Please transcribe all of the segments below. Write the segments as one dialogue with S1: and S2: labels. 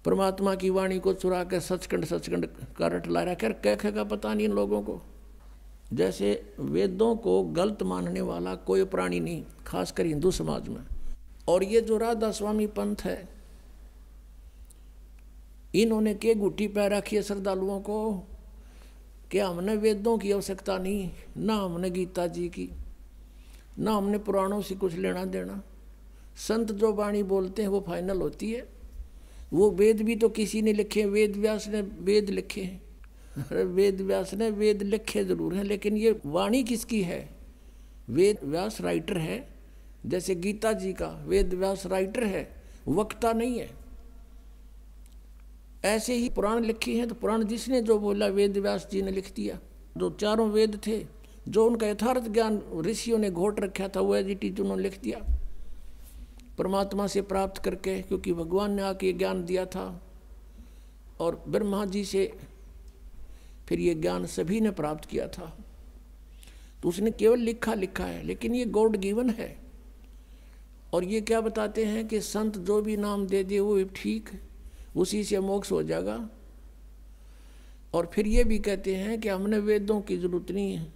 S1: परमात्मा की वाणी को चुरा कर सचखंड सचखंड का रट ला रहा, कह का पता नहीं इन लोगों को। जैसे वेदों को गलत मानने वाला कोई प्राणी नहीं, खासकर हिंदू समाज में। और ये जो राधा स्वामी पंथ है, इन्होंने के गुट्टी पै रखी है श्रद्धालुओं को कि हमने वेदों की आवश्यकता नहीं, ना हमने गीता जी की, ना हमने पुराणों से कुछ लेना देना। संत जो वाणी बोलते हैं वो फाइनल होती है। वो वेद भी तो किसी ने लिखे, वेद व्यास ने वेद लिखे हैं। अरे वेद व्यास ने वेद लिखे जरूर हैं, लेकिन ये वाणी किसकी है? वेद व्यास राइटर है, जैसे गीता जी का वेद व्यास राइटर है, वक्ता नहीं है। ऐसे ही पुराण लिखे हैं तो पुराण जिसने जो बोला वेद व्यास जी ने लिख दिया। जो चारों वेद थे, जो उनका यथार्थ ज्ञान ऋषियों ने घोट रखा था, वो एजिटी उन्होंने लिख दिया परमात्मा से प्राप्त करके, क्योंकि भगवान ने आके ज्ञान दिया था। और ब्रह्मा जी से फिर ये ज्ञान सभी ने प्राप्त किया था। तो उसने केवल लिखा है, लेकिन ये गॉड गिवन है। और ये क्या बताते हैं कि संत जो भी नाम दे दे वो ठीक, उसी से मोक्ष हो जाएगा। और फिर ये भी कहते हैं कि हमने वेदों की जरूरत नहीं है,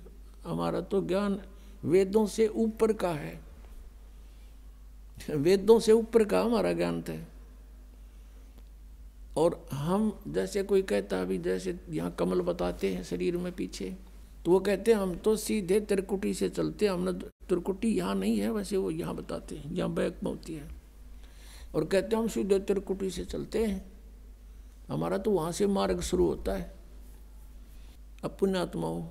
S1: हमारा तो ज्ञान वेदों से ऊपर का है, वेदों से ऊपर का हमारा ज्ञान है। और हम जैसे कोई कहता अभी, जैसे यहाँ कमल बताते हैं शरीर में पीछे, तो वो कहते हैं हम तो सीधे त्रिकुटी से चलते हैं, हमने त्रिकुटी यहाँ नहीं है, वैसे वो यहाँ बताते हैं, यहाँ बैक में होती है। और कहते हैं हम सीधे त्रिकुटी से चलते हैं, हमारा तो वहाँ से मार्ग शुरू होता है। अब पुण्यात्माओं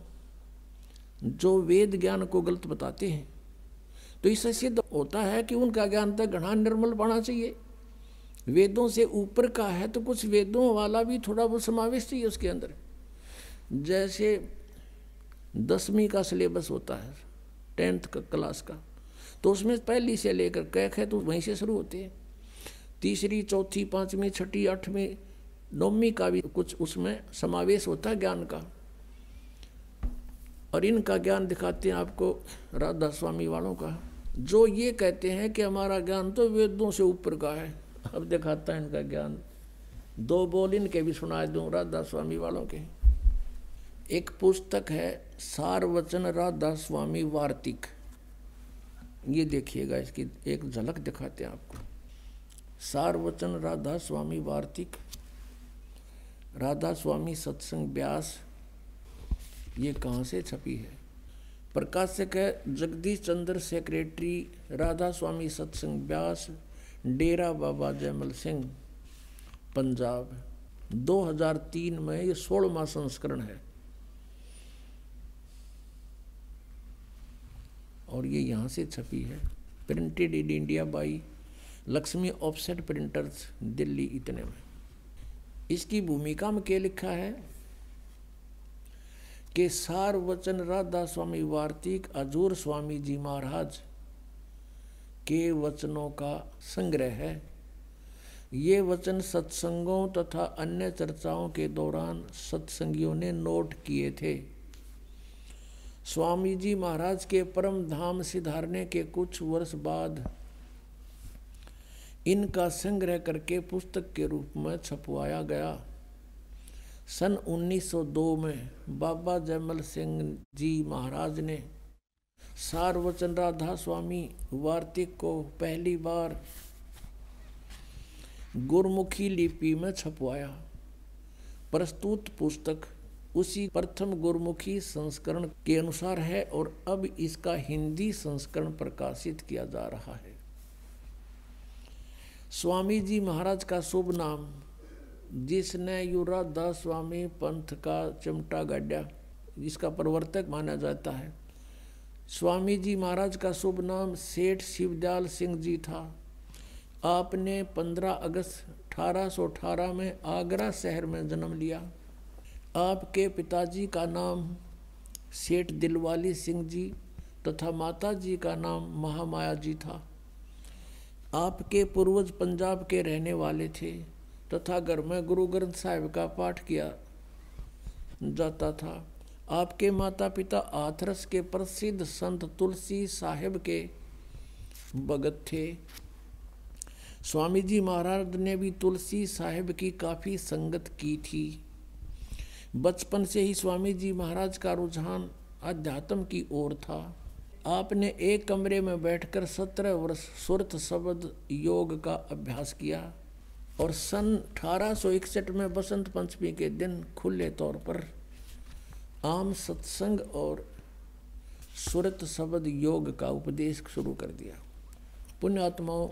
S1: जो वेद ज्ञान को गलत बताते हैं, तो इससे सिद्ध होता है कि उनका ज्ञान तक घना निर्मल होना चाहिए। वेदों से ऊपर का है तो कुछ वेदों वाला भी थोड़ा बहुत समावेश चाहिए उसके अंदर। जैसे 10वीं का सिलेबस होता है, 10th का क्लास का, तो उसमें पहली से लेकर कैक है तो वहीं से शुरू होते हैं। तीसरी, चौथी, 5वीं, 6ठी, 8वीं, 9वीं का भी कुछ उसमें समावेश होता है ज्ञान का। और इनका ज्ञान दिखाते हैं आपको राधा स्वामी वालों का, जो ये कहते हैं कि हमारा ज्ञान तो वेदों से ऊपर का है। अब दिखाता है इनका ज्ञान, 2 बोल इनके भी सुना दूं राधा स्वामी वालों के। एक पुस्तक है सारवचन राधा स्वामी वार्तिक, ये देखिएगा, इसकी एक झलक दिखाते हैं आपको। सारवचन राधा स्वामी वार्तिक, राधा स्वामी सत्संग व्यास, ये कहाँ से छपी है? प्रकाशक है जगदीश चंद्र, सेक्रेटरी राधा स्वामी सत्संग व्यास, डेरा बाबा जयमल सिंह, पंजाब। 2003 में ये 16वां संस्करण है। और ये यहाँ से छपी है, printed in India by Lakshmi offset printers, Delhi, इतने में। इसकी भूमिका में क्या लिखा है कि सारवचन राधा स्वामी वार्तिक अजूर स्वामी जी महाराज के वचनों का संग्रह है। ये वचन सत्संगों तथा अन्य चर्चाओं के दौरान सत्संगियों ने नोट किए थे। स्वामी जी महाराज के परम धाम सिधारने के कुछ वर्ष बाद इनका संग्रह करके पुस्तक के रूप में छपवाया गया। सन 1902 में बाबा जयमल सिंह जी महाराज ने सारवचन राधा स्वामी वार्तिक को पहली बार गुरमुखी लिपि में छपवाया। प्रस्तुत पुस्तक उसी प्रथम गुरमुखी संस्करण के अनुसार है और अब इसका हिंदी संस्करण प्रकाशित किया जा रहा है। स्वामी जी महाराज का शुभ नाम, जिसने राधा स्वामी पंथ का चिमटा गाड़ा, जिसका प्रवर्तक माना जाता है, स्वामी जी महाराज का शुभ नाम सेठ शिवदयाल सिंह जी था। आपने 15 अगस्त 1818 में आगरा शहर में जन्म लिया। आपके पिताजी का नाम सेठ दिलवाली सिंह जी तथा माता जी का नाम महामाया जी था। आपके पूर्वज पंजाब के रहने वाले थे तथा घर में गुरु ग्रंथ साहिब का पाठ किया जाता था। आपके माता पिता हाथरस के प्रसिद्ध संत तुलसी साहिब के भगत थे। स्वामी जी महाराज ने भी तुलसी साहिब की काफ़ी संगत की थी। बचपन से ही स्वामी जी महाराज का रुझान अध्यात्म की ओर था। आपने एक कमरे में बैठकर 17 वर्ष सुरत शब्द योग का अभ्यास किया और सन 1861 में बसंत पंचमी के दिन खुले तौर पर आम सत्संग और सुरत शब्द योग का उपदेश शुरू कर दिया। पुण्यात्माओं,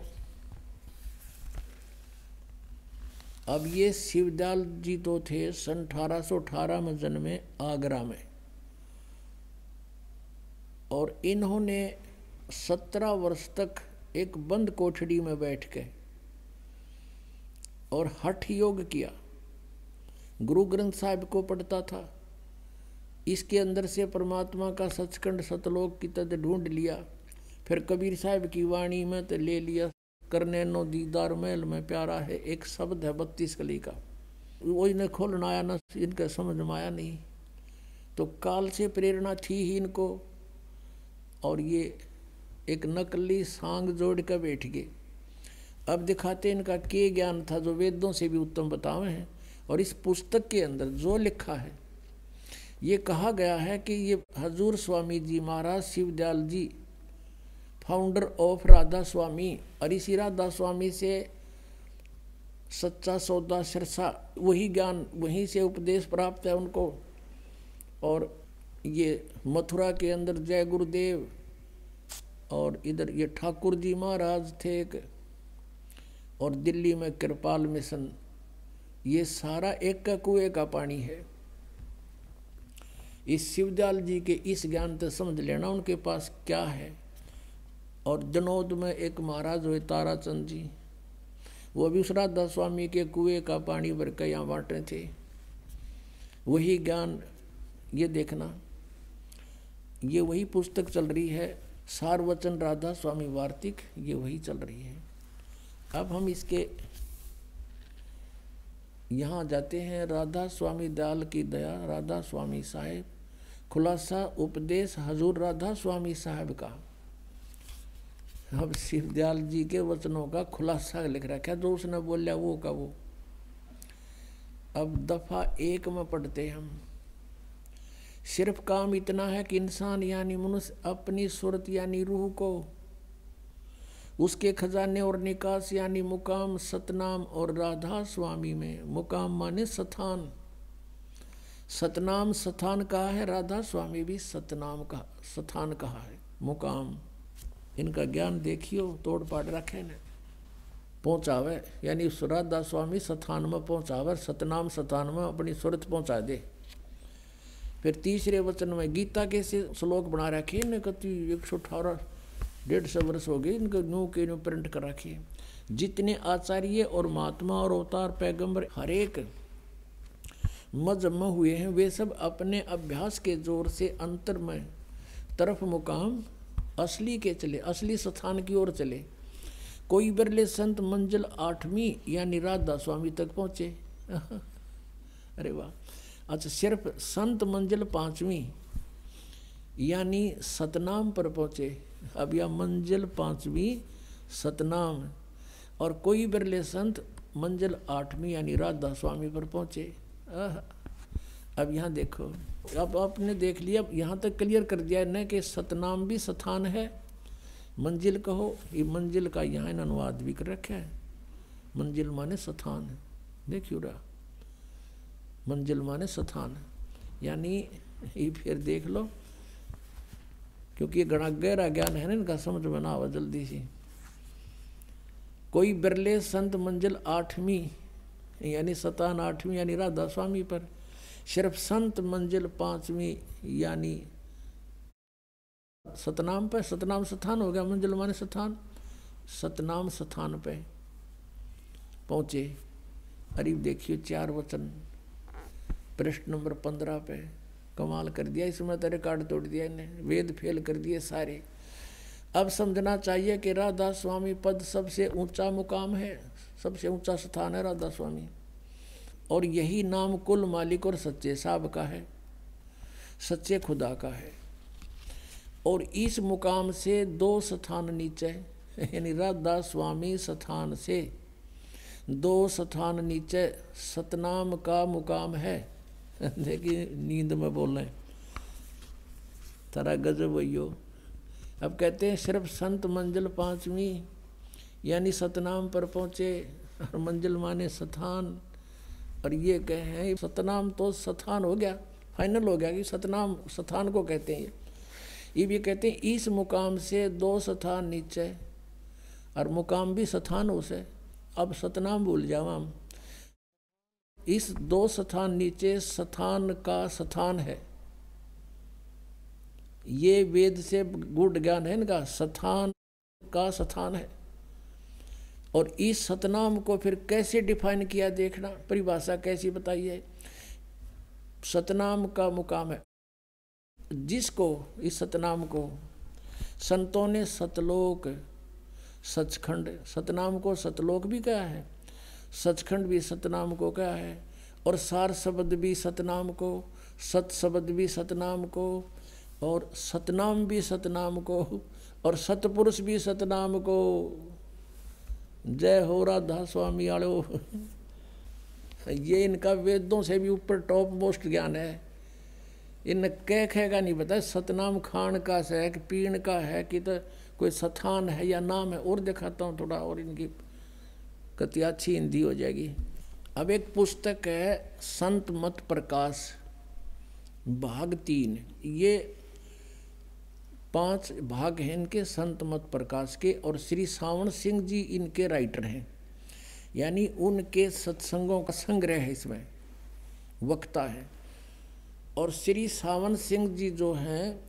S1: अब ये शिवदयाल जी तो थे सन 1818 में जन्मे आगरा में, और इन्होंने 17 वर्ष तक एक बंद कोठड़ी में बैठ के और हठ योग किया। गुरु ग्रंथ साहिब को पढ़ता था, इसके अंदर से परमात्मा का सचखंड सतलोक की तद ढूंढ लिया। फिर कबीर साहब की वाणी में तो ले लिया, करने नो दीदार महल में प्यारा है, एक शब्द है 32 कली का, वो इन्हें खोलना आया ना, इनका समझ में आया नहीं। तो काल से प्रेरणा थी ही इनको, और ये एक नकली सांग जोड़ कर बैठ गए। अब दिखाते इनका के ज्ञान था जो वेदों से भी उत्तम बतावे हैं। और इस पुस्तक के अंदर जो लिखा है, ये कहा गया है कि ये हजूर स्वामी जी महाराज शिवदयाल जी फाउंडर ऑफ राधा स्वामी, और इसी राधा स्वामी से सच्चा सौदा सिरसा, वही ज्ञान वहीं से उपदेश प्राप्त है उनको। और ये मथुरा के अंदर जय गुरुदेव, और इधर ये ठाकुर जी महाराज थे एक, और दिल्ली में कृपाल मिशन, ये सारा एक का कुएं का पानी है। इस शिवदयाल जी के इस ज्ञान से समझ लेना उनके पास क्या है। और जनौद में एक महाराज हुए ताराचंद जी, वो भी उस राधा स्वामी के कुएं का पानी भर के यहाँ बांटे थे, वही ज्ञान। ये देखना, ये वही पुस्तक चल रही है, सारवचन राधा स्वामी वार्तिक, ये वही चल रही है। अब हम इसके यहाँ जाते हैं। राधा स्वामी दयाल की दया, राधा स्वामी साहेब, खुलासा उपदेश हजूर राधा स्वामी साहब का। अब शिवदयाल जी के वचनों का खुलासा लिख रखा है, जो उसने बोलिया वो का वो। अब दफा 1 में पढ़ते हम। सिर्फ काम इतना है कि इंसान यानी मनुष्य अपनी सूरत यानी रूह को उसके खजाने और निकास यानी मुकाम सतनाम और राधा स्वामी में, मुकाम माने स्थान, सतनाम स्थान कहा है, राधा स्वामी भी सतनाम का स्थान कहा है, मुकाम। इनका ज्ञान देखियो, तोड़ पाड़ रखे न पहुँचावे, यानी राधा स्वामी स्थान में पहुँचावे, सतनाम स्थान में अपनी सूरत पहुँचा दे। फिर तीसरे वचन में गीता के से श्लोक बना रखे, इन्हें कति 118 150 वर्ष हो गए इनको न्यू के न्यू प्रिंट कर रखी। जितने आचार्य और महात्मा और अवतार पैगंबर हर एक मजम्मा हुए हैं, वे सब अपने अभ्यास के जोर से अंतर में तरफ मुकाम असली के चले, असली स्थान की ओर चले। कोई बिरले संत मंजिल 8वीं यानी राधा स्वामी तक पहुँचे। अरे वाह, अच्छा सिर्फ संत मंजिल 5वीं यानी सतनाम पर पहुँचे। अब यह मंजिल 5वीं सतनाम, और कोई बिरले संत मंजिल 8वीं यानी राधा स्वामी पर पहुँचे। अब यहाँ देखो, अब आपने देख लिया, अब यहाँ तक क्लियर कर दिया न कि सतनाम भी स्थान है, मंजिल कहो, ये मंजिल का यहाँ इन अनुवाद भी कर रखा है। मंजिल माने स्थान, देखियो रहा, मंजिल माने स्थान, यानी ये फिर देख लो, क्योंकि ये गणा गहरा ज्ञान है ना, इनका समझ में ना आवा जल्दी से। कोई बिरले संत मंजिल 8वीं यानी सतान 8वीं यानी राधा स्वामी पर, सिर्फ संत मंजिल 5वीं यानी सतनाम पे, सतनाम स्थान हो गया, मंजिल माने स्थान, सतनाम स्थान पे पहुँचे। अरे देखिए 4 वचन पृष्ठ नंबर 15 पे, कमाल कर दिया, इसमें तो रिकॉर्ड तोड़ दिया इन्हें, वेद फेल कर दिए सारे। अब समझना चाहिए कि राधा स्वामी पद सबसे ऊंचा मुकाम है, सबसे ऊंचा स्थान है राधा स्वामी, और यही नाम कुल मालिक और सच्चे साहब का है, सच्चे खुदा का है। और इस मुकाम से 2 स्थान नीचे यानी राधा स्वामी स्थान से 2 स्थान नीचे सतनाम का मुकाम है। देखिए नींद में बोल रहे तारा गजब वही। अब कहते हैं सिर्फ संत मंजिल 5वीं यानी सतनाम पर पहुँचे, और मंजिल माने स्थान। और ये कहें सतनाम तो स्थान हो गया, फाइनल हो गया कि सतनाम स्थान को कहते हैं। ये भी कहते हैं इस मुकाम से 2 स्थान नीचे, और मुकाम भी स्थान हो से। अब सतनाम भूल जाओ हम, इस 2 स्थान नीचे स्थान का स्थान है। ये वेद से गूढ़ ज्ञान है इनका, स्थान का स्थान है। और इस सतनाम को फिर कैसे डिफाइन किया, देखना परिभाषा कैसी बताई है। सतनाम का मुकाम है जिसको, इस सतनाम को संतों ने सतलोक सचखंड, सतनाम को सतलोक भी कहा है, सचखंड भी सतनाम को कहा है, और सार शब्द भी सतनाम को, सत शब्द भी सतनाम को, और सतनाम भी सतनाम को, और सतपुरुष भी सतनाम को। जय हो राधा स्वामी आलो। ये इनका वेदों से भी ऊपर टॉप मोस्ट ज्ञान है। इन कह नहीं पता सतनाम खान का है कि पीण का है कि तो कोई स्थान है या नाम है। और दिखाता हूँ थोड़ा, और इनकी कति अच्छी हिंदी हो जाएगी। अब एक पुस्तक है संत मत प्रकाश भाग 3, ये 5 भाग हैं इनके संत मत प्रकाश के, और श्री सावन सिंह जी इनके राइटर हैं, यानी उनके सत्संगों का संग्रह है, इसमें वक्ता है। और श्री सावन सिंह जी जो हैं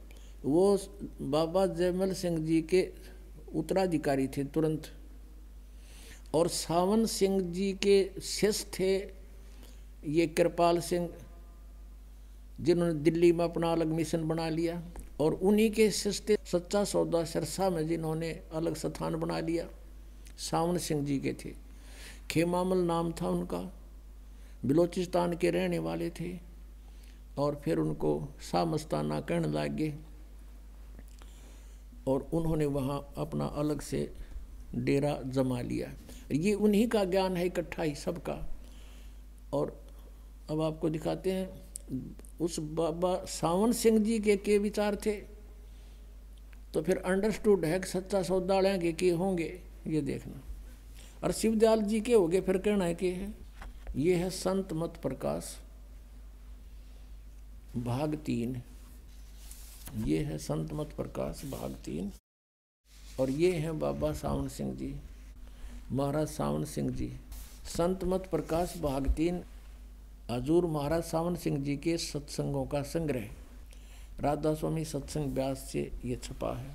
S1: वो बाबा जयमल सिंह जी के उत्तराधिकारी थे तुरंत, और सावन सिंह जी के शिष्य थे ये कृपाल सिंह, जिन्होंने दिल्ली में अपना अलग मिशन बना लिया। और उन्हीं के शिष्य थे सच्चा सौदा सिरसा में, जिन्होंने अलग स्थान बना लिया, सावन सिंह जी के थे। खेमामल नाम था उनका, बलोचिस्तान के रहने वाले थे, और फिर उनको शाह मस्ताना कहने लगे, और उन्होंने वहाँ अपना अलग से डेरा जमा लिया। ये उन्हीं का ज्ञान है इकट्ठा ही सबका। और अब आपको दिखाते हैं उस बाबा सावन सिंह जी के विचार थे, तो फिर अंडरस्टूड है कि सच्चा सौदा के होंगे, ये देखना। और शिवदयाल जी के हो गए, फिर कहना है कि है ये है संत मत प्रकाश भाग 3, ये है संत मत प्रकाश भाग 3, और ये हैं बाबा सावन सिंह जी, महाराज सावन सिंह जी। संत मत प्रकाश भाग 3 हजूर महाराज सावन सिंह जी के सत्संगों का संग्रह, राधा स्वामी सत्संग व्यास से ये छपा है।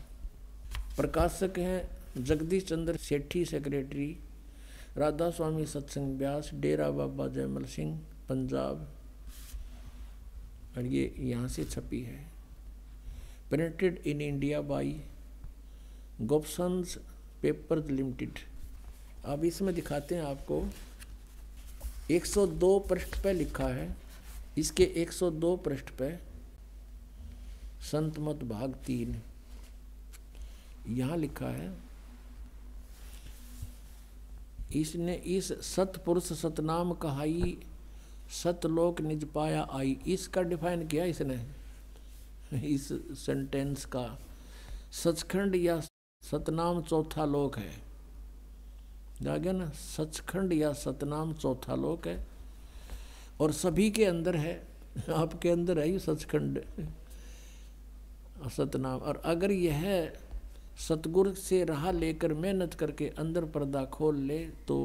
S1: प्रकाशक हैं जगदीश चंद्र सेठी, सेक्रेटरी राधा स्वामी सत्संग व्यास, डेरा बाबा जयमल सिंह, पंजाब। और ये यहाँ से छपी है। Printed in India by Gopsons papers limited. अब इसमें दिखाते हैं आपको, 102 पृष्ठ पे लिखा है, इसके 102 पृष्ठ पे संत मत भाग 3 यहाँ लिखा है, इसने इस सतपुरुष सतनाम कहाई, सतलोक निज पाया आई। इसका डिफाइन किया इसने, इस सेंटेंस का। सचखंड या सतनाम चौथा लोक है, जागे ना, सचखंड या सतनाम चौथा लोक है, और सभी के अंदर है, आपके अंदर है ये सचखंड सतनाम। और अगर यह सतगुरु से राह लेकर मेहनत करके अंदर पर्दा खोल ले तो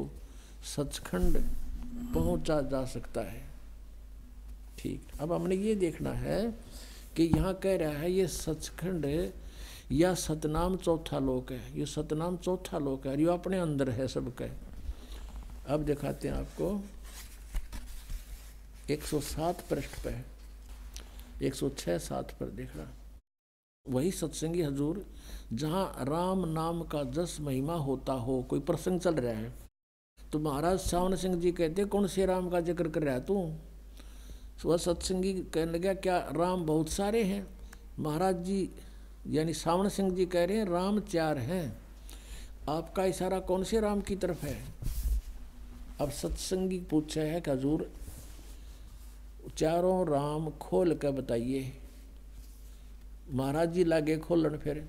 S1: सचखंड पहुंचा जा सकता है। ठीक, अब हमने ये देखना है कि यहाँ कह रहा है ये सचखंड या सतनाम चौथा लोक है, ये सतनाम चौथा लोक है, ये अपने अंदर है सबका। अब दिखाते हैं आपको 107 पृष्ठ पे, 106-7 पर देख रहा, वही सत्संगी हजूर जहाँ राम नाम का जस महिमा होता हो। कोई प्रसंग चल रहा है तो महाराज सावन सिंह जी कहते कौन से राम का जिक्र कर रहा है तू? वह सत्संगी कहने लगा क्या राम बहुत सारे हैं? महाराज जी यानी सावन सिंह जी कह रहे हैं राम 4 हैं, आपका इशारा कौन से राम की तरफ है? अब सत्संगी पूछे है कि हजूर चारों राम खोल कर बताइए। महाराज जी लागे खोलन। फिर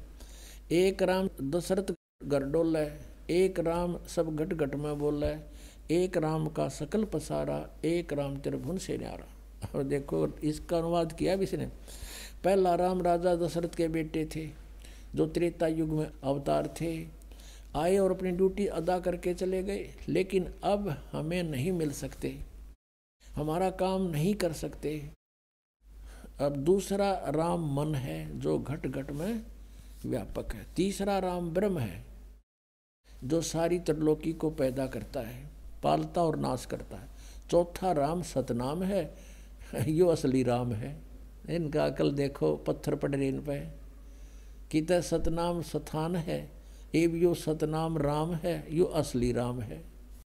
S1: एक राम दशरथ घर डोला, एक राम सब घट घट में बोला, एक राम का सकल पसारा, एक राम त्रिभुवन से न्यारा। और देखो इसका अनुवाद किया भी इसने। पहला राम राजा दशरथ के बेटे थे जो त्रेता युग में अवतार थे, आए और अपनी ड्यूटी अदा करके चले गए, लेकिन अब हमें नहीं मिल सकते, हमारा काम नहीं कर सकते। अब दूसरा राम मन है जो घट घट में व्यापक है। तीसरा राम ब्रह्म है जो सारी त्रिलोकी को पैदा करता है, पालता और नाश करता है। चौथा राम सतनाम है, यो असली राम है। इनका अकल देखो, पत्थर पड़ रहे इन पे। कित सतनाम स्थान है, एव यो सतनाम राम है, यो असली राम है।